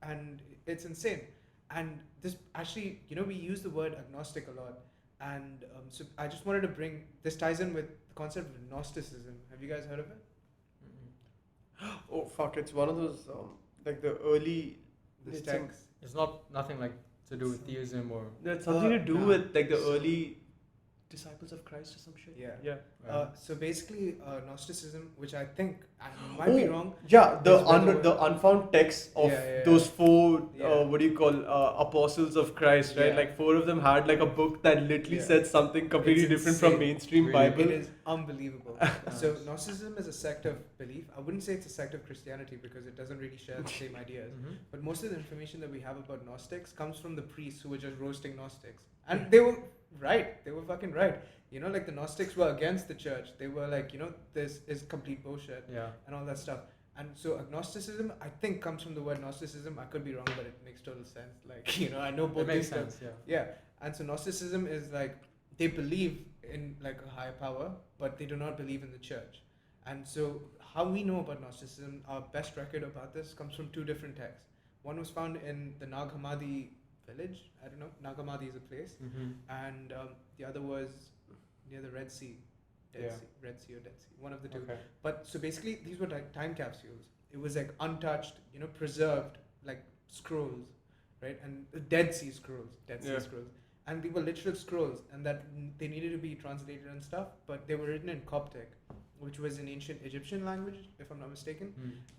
And it's insane. And this actually, we use the word agnostic a lot. And so I just wanted to bring, this ties in with the concept of Gnosticism. Have you guys heard of it? Oh, fuck. It's one of those, like the early... It's nothing like to do with theism or... That's something to do with like the early disciples of Christ or some shit. Yeah. So basically, Gnosticism, which I think I might be wrong. Yeah, the unfound texts of those four, what do you call, apostles of Christ, right? Like 4 of them had like a book that literally said something completely different from mainstream Bible. It is unbelievable. So Gnosticism is a sect of belief. I wouldn't say it's a sect of Christianity because it doesn't really share the same ideas. But most of the information that we have about Gnostics comes from the priests who were just roasting Gnostics. And they were right. They were fucking right. Like the Gnostics were against the church. They were like, this is complete bullshit and all that stuff. And so agnosticism, I think, comes from the word Gnosticism. I could be wrong, but it makes total sense. Like, I know both these sense, stuff. Yeah. And so Gnosticism is like, they believe in like a higher power, but they do not believe in the church. And so how we know about Gnosticism, our best record about this comes from 2 different texts. One was found in the Nag Hammadi village. I don't know. Nag Hammadi is a place. And the other was near the Red Sea. Red Sea or Dead Sea. One of the 2. Okay. But so basically, these were like time capsules. It was like untouched, preserved, like scrolls, right? And Dead Sea scrolls. And they were literal scrolls, and that they needed to be translated and stuff, but they were written in Coptic, which was an ancient Egyptian language, if I'm not mistaken.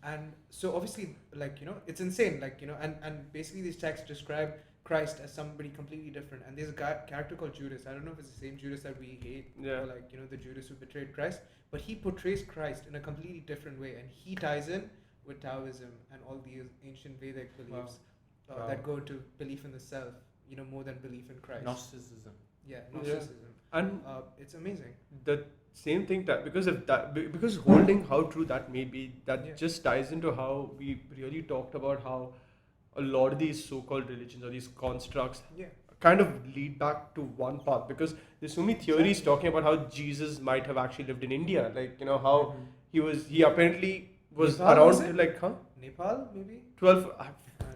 And so obviously, like, it's insane, like, and basically these texts describe Christ as somebody completely different. And there's a character called Judas. I don't know if it's the same Judas that we hate, or like, the Judas who betrayed Christ, but he portrays Christ in a completely different way, and he ties in with Taoism and all these ancient Vedic beliefs that go to belief in the self, more than belief in Christ. Gnosticism. Gnosticism. And it's amazing. The same thing that because holding how true that may be, that just ties into how we really talked about how a lot of these so-called religions or these constructs kind of lead back to one path, because there's so many theories talking about how Jesus might have actually lived in India, like how he apparently was Nepal, around like Nepal maybe 12.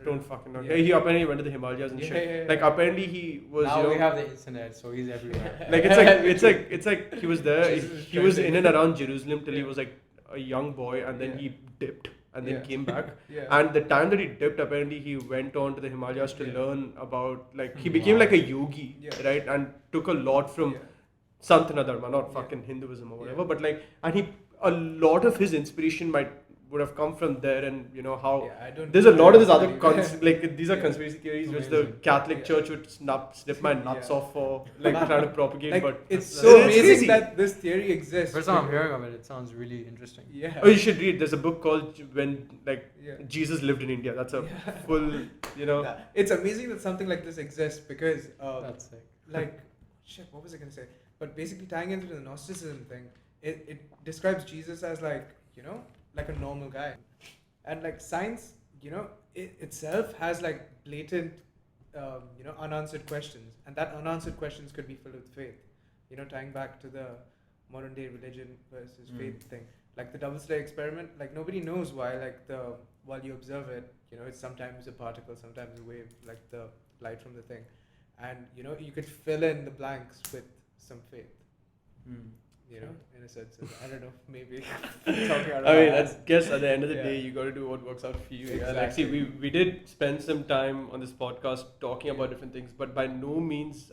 Don't fucking know. He apparently went to the Himalayas and shit. Like apparently he was. Now we have the internet, so he's everywhere. Like it's like he was there. He was in and around Jerusalem till he was like a young boy, and then he dipped and then came back. And the time that he dipped, apparently he went on to the Himalayas to learn about, like, he became like a yogi, right? And took a lot from Santana Dharma, not fucking Hinduism or whatever. But like, and a lot of his inspiration would have come from there, and how there's a lot of this other like these are conspiracy theories which the Catholic Church would snip my nuts off for like trying to propagate, like, but it's so amazing that this theory exists. First time I'm hearing of it, it sounds really interesting. Oh, you should read. There's a book called When Jesus Lived in India. That's a full, It's amazing that something like this exists, because that's sick. Like, shit, what was I gonna say? But basically, tying into the Gnosticism thing, it describes Jesus as like, like a normal guy. And like science, it itself has like blatant, unanswered questions. And that unanswered questions could be filled with faith. Tying back to the modern day religion versus faith thing. Like the double slit experiment, like nobody knows why, like while you observe it, it's sometimes a particle, sometimes a wave, like the light from the thing. And, you could fill in the blanks with some faith. In a sense, I don't know, maybe talking out of I guess at the end of the day, you got to do what works out for you. Exactly. Like, see, we did spend some time on this podcast talking about different things, but by no means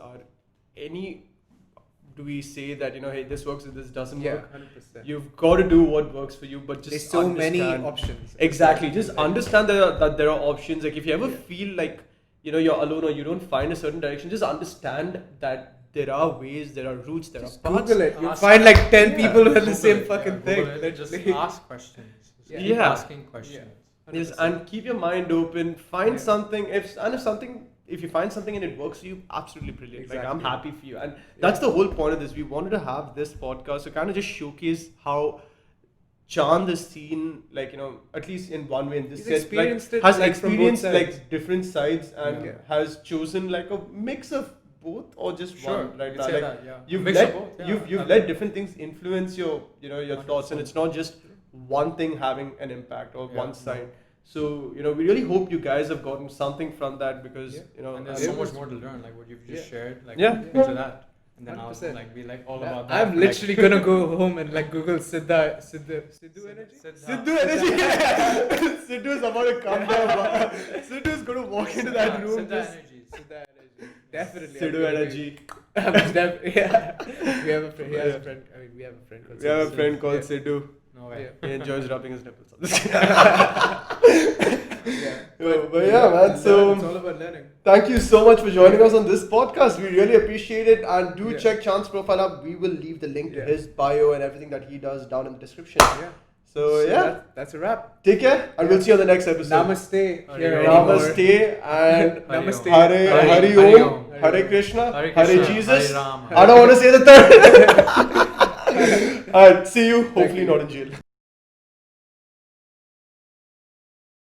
do we say that, hey, this works and this doesn't work. 100%. You've got to do what works for you, but just there's so understand. many options. Exactly. Just understand that there are options. Like if you ever feel like, you're alone or you don't find a certain direction, just understand that there are ways, there are routes, there are paths. Google it. You'll find like 10 people who have the same fucking thing. Just ask questions. Keep asking questions. Yes, and keep your mind open. Find something. If you find something and it works for you, absolutely brilliant. Exactly. Like I'm happy for you. And that's the whole point of this. We wanted to have this podcast to kind of just showcase how Chand has seen, like, at least in one way in this set, experienced like, it, has like, experienced from both sides. like different sides and has chosen like a mix of both or just Sure, one right you now? say Like that, yeah. you've Mix of let both, yeah. you've let different things influence your your thoughts, and 100%. it's not just one thing having an impact or Yeah, one side. So we really hope you guys have gotten something from that, because And there's so much more to learn, like what you've just shared, like Yeah. into that. And then I'll 100%. like be like all about that. I'm literally gonna go home and like Google Sidhu energy. Sidhu energy. Sidhu is about to come down. Sidhu is going to walk into that room. Siddha energies. Sidhu energy. Definitely. Sidhu energy. We have a friend. He has a friend. I mean, we have a friend called We have a friend called Sidhu. No way. He enjoys rubbing his nipples. But man. So it's all about learning. thank you so much for joining us on this podcast. We really appreciate it, and do check Chant's profile up. We will leave the link to his bio and everything that he does down in the description. Yeah. So that's a wrap. take care, and we'll see you on the next episode. Namaste. Namaste and Namaste. Hari Om, Hare Krishna, Hare Jesus. Hare Rama. I don't want to say the third. Alright, see you. Hopefully not in jail.